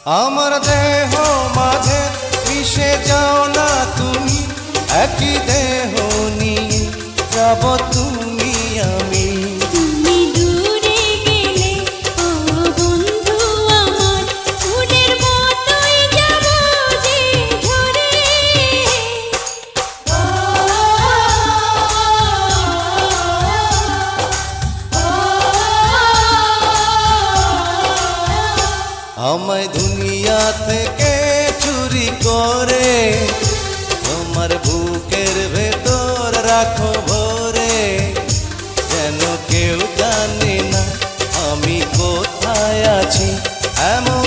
আমার দেহ মাঝে মিশে যাও না তুমি, একই দেহ নিয়ে যাব তুমি আমি। তুমি দূরে গেলে ও বন্ধু আমার, ফুলের মতোই যাব যে ঝরে। আমায় দুনিয়া থেকে চুরি করে তোমার বুকের ভেতর রাখো ভরে, যেন কেউ জানে না আমি কোথায় আছি, এমন